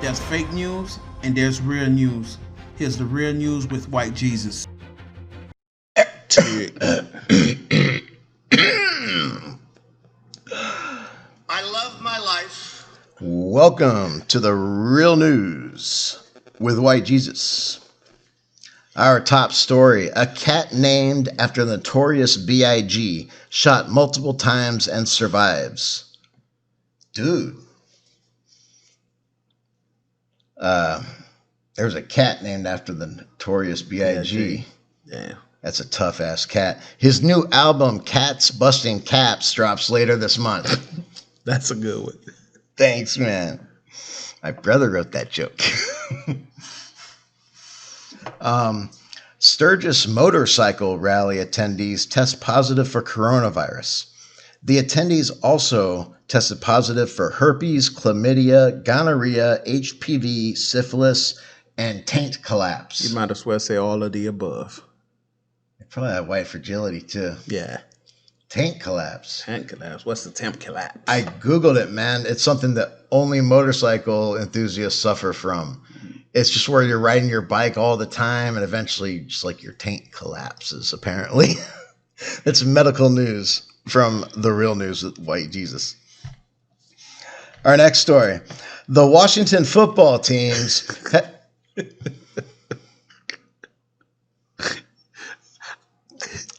There's fake news and there's real news. Here's the real news with White Jesus. I love my life. Welcome to the real news with White Jesus. Our top story, a cat named after the notorious B.I.G. shot multiple times and survives. Dude. There's a cat named after the notorious B.I.G. Damn. That's a tough-ass cat. His new album, Cats Busting Caps, drops later this month. That's a good one. Thanks, man. My brother wrote that joke. Sturgis motorcycle rally attendees test positive for coronavirus. The attendees also tested positive for herpes, chlamydia, gonorrhea, HPV, syphilis, and taint collapse. You might as well say all of the above. They probably have white fragility too. Yeah. Taint collapse. Taint collapse. What's the taint collapse? I Googled it, man. It's something that only motorcycle enthusiasts suffer from. It's just where you're riding your bike all the time and eventually just like your taint collapses, apparently. It's medical news from the real news with White Jesus. Our next story. The Washington football teams...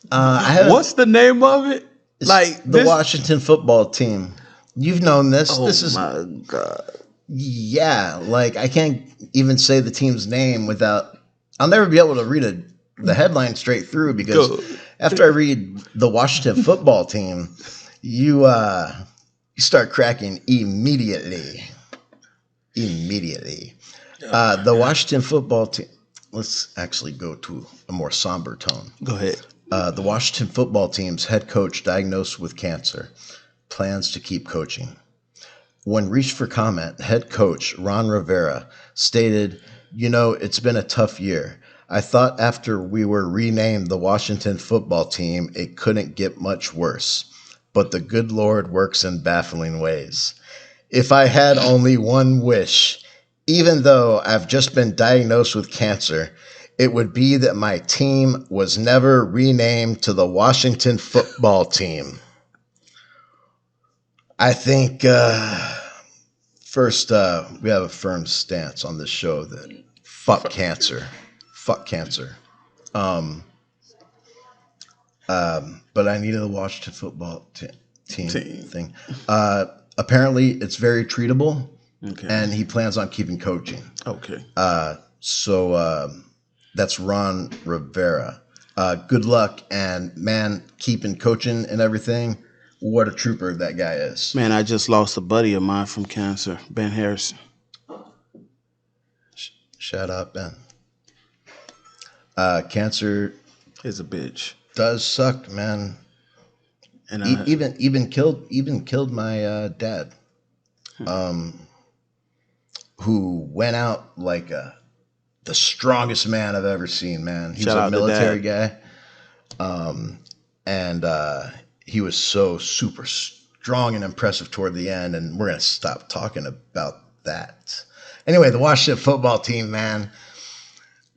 What's the name of it? Like the Washington football team. You've known this. Oh, this is my God. Yeah, like I can't even say the team's name without. I'll never be able to read the headline straight through because after I read the Washington football team, you start cracking immediately. Immediately. The Washington football team. Let's actually go to a more somber tone. Go ahead. The Washington football team's head coach diagnosed with cancer. Plans to keep coaching. When reached for comment, head coach Ron Rivera stated, it's been a tough year. I thought after we were renamed the Washington football team, it couldn't get much worse. But the good Lord works in baffling ways. If I had only one wish, even though I've just been diagnosed with cancer, it would be that my team was never renamed to the Washington football team. I think first we have a firm stance on this show that fuck cancer. Fuck cancer. But I needed a Washington football team thing. Apparently, it's very treatable, and he plans on keeping coaching. Okay. So that's Ron Rivera. Good luck, and man, keeping coaching and everything. What a trooper that guy is. Man, I just lost a buddy of mine from cancer, Ben Harrison. Shut up, Ben. Cancer is a bitch. Does suck, man. And even killed my dad, who went out like the strongest man I've ever seen. Man, he was a military guy, and he was so super strong and impressive toward the end. And we're gonna stop talking about that. Anyway, the Washington football team, man.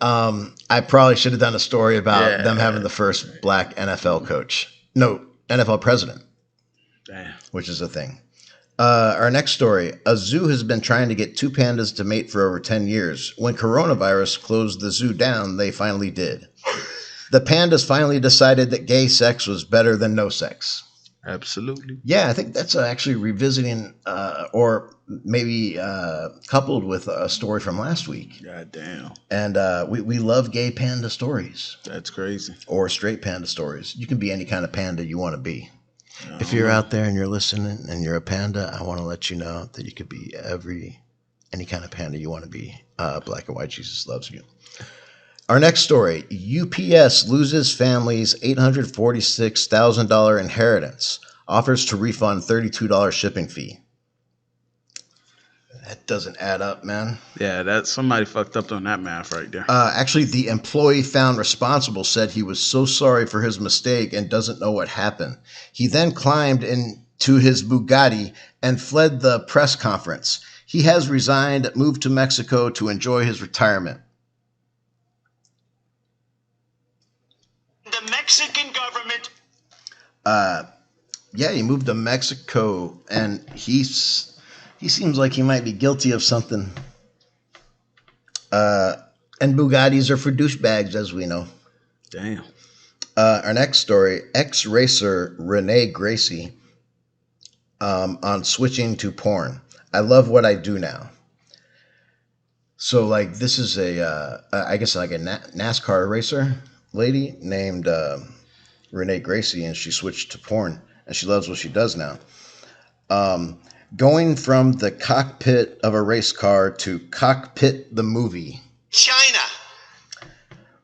I probably should have done a story about them having the first black NFL coach. No, NFL president. Damn. Which is a thing. Our next story. A zoo has been trying to get two pandas to mate for over 10 years. When coronavirus closed the zoo down, they finally did. The pandas finally decided that gay sex was better than no sex. Absolutely. Yeah, I think that's actually revisiting or maybe coupled with a story from last week. God damn. And we love gay panda stories. That's crazy. Or straight panda stories. You can be any kind of panda you want to be. If you're out there and you're listening and you're a panda, I want to let you know that you could be any kind of panda you want to be. Black and White Jesus loves you. Our next story, UPS loses family's $846,000 inheritance, offers to refund $32 shipping fee. That doesn't add up, man. Yeah, that's somebody fucked up on that math right there. Actually, the employee found responsible said he was so sorry for his mistake and doesn't know what happened. He then climbed into his Bugatti and fled the press conference. He has resigned, moved to Mexico to enjoy his retirement. The Mexican government. Yeah, he moved to Mexico, and he seems like he might be guilty of something. And Bugattis are for douchebags, as we know. Damn. Our next story, ex-racer Renee Gracie on switching to porn. I love what I do now. So, like, this is I guess like a NASCAR racer lady named Renee Gracie, and she switched to porn, and she loves what she does now. Going from the cockpit of a race car to cockpit the movie. China.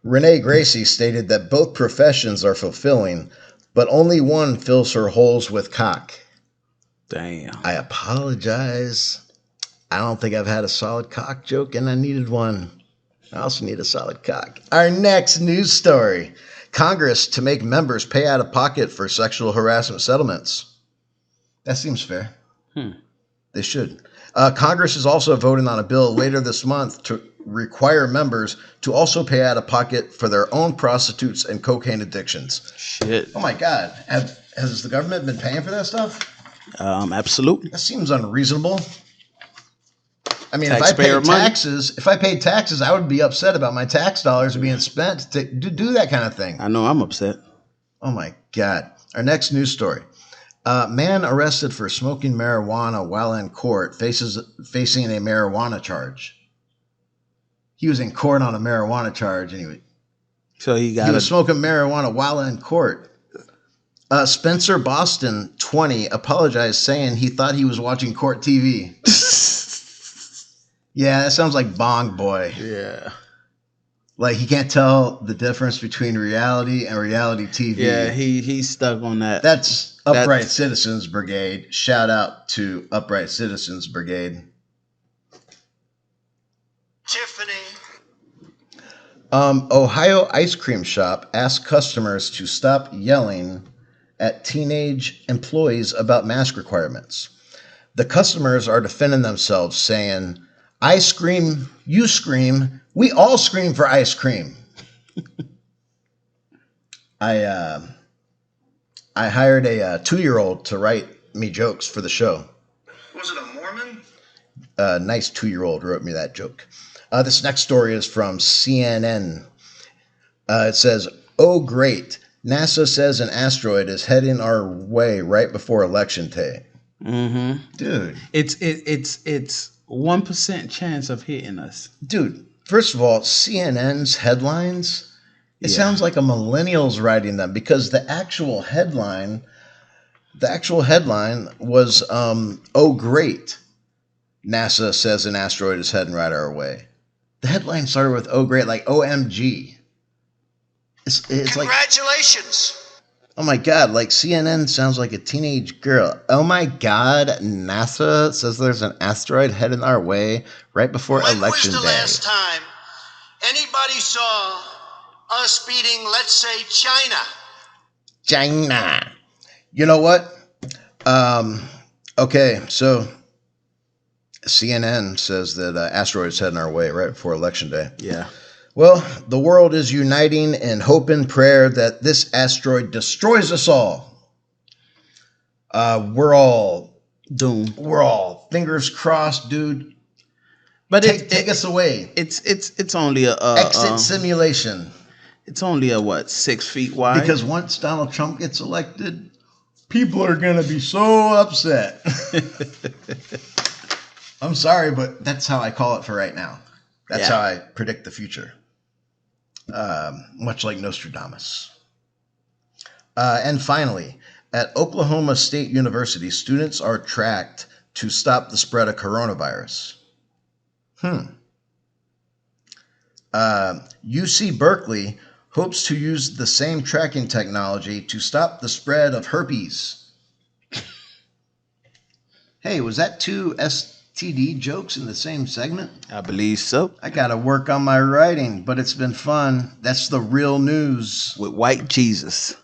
Renee Gracie stated that both professions are fulfilling, but only one fills her holes with cock. Damn. I apologize. I don't think I've had a solid cock joke, and I needed one. I also need a solid cock. Our next news story. Congress to make members pay out of pocket for sexual harassment settlements. That seems fair. They should. Congress is also voting on a bill later this month to require members to also pay out of pocket for their own prostitutes and cocaine addictions. Shit. Oh my God. Has the government been paying for that stuff? Absolutely. That seems unreasonable. I mean, Taxpayer money. if I paid taxes, I would be upset about my tax dollars being spent to do that kind of thing. I know I'm upset. Oh my God. Our next news story. Man arrested for smoking marijuana while in court facing a marijuana charge. He was in court on a marijuana charge anyway. So he was smoking marijuana while in court. Spencer Boston, 20, apologized saying he thought he was watching court TV. Yeah, that sounds like Bong Boy. Yeah. Like he can't tell the difference between reality and reality TV. Yeah, he's stuck on that. That's Upright Citizens Brigade. Shout out to Upright Citizens Brigade. Tiffany. Ohio ice cream shop asked customers to stop yelling at teenage employees about mask requirements. The customers are defending themselves, saying, "I scream, you scream, we all scream for ice cream." I hired a 2-year-old to write me jokes for the show. Was it a Mormon? A nice 2-year-old wrote me that joke. This next story is from CNN. It says, "Oh, great. NASA says an asteroid is heading our way right before Election Day." Mm-hmm. Dude. It's 1% chance of hitting us. Dude, first of all, CNN's headlines, it sounds like a millennial's writing them, because the actual headline was, "Oh, great. NASA says an asteroid is heading right our way." The headline started with "Oh, great," like OMG. It's Congratulations. Like, oh my God, like CNN sounds like a teenage girl. Oh my God, NASA says there's an asteroid heading our way right before Election Day. When was the last time anybody saw us beating, let's say, China? China. You know what? Okay, so CNN says that asteroids heading our way right before Election Day. Yeah. Well, the world is uniting in hope and prayer that this asteroid destroys us all. We're all doomed. We're all fingers crossed, dude. But take us away. It's only a exit simulation. It's only a 6 feet wide. Because once Donald Trump gets elected, people are gonna be so upset. I'm sorry, but that's how I call it for right now. That's how I predict the future. Much like Nostradamus. And finally, at Oklahoma State University, students are tracked to stop the spread of coronavirus. UC Berkeley hopes to use the same tracking technology to stop the spread of herpes. Hey, was that 2 STD jokes in the same segment? I believe so. I gotta work on my writing, but it's been fun. That's the real news. With White Jesus.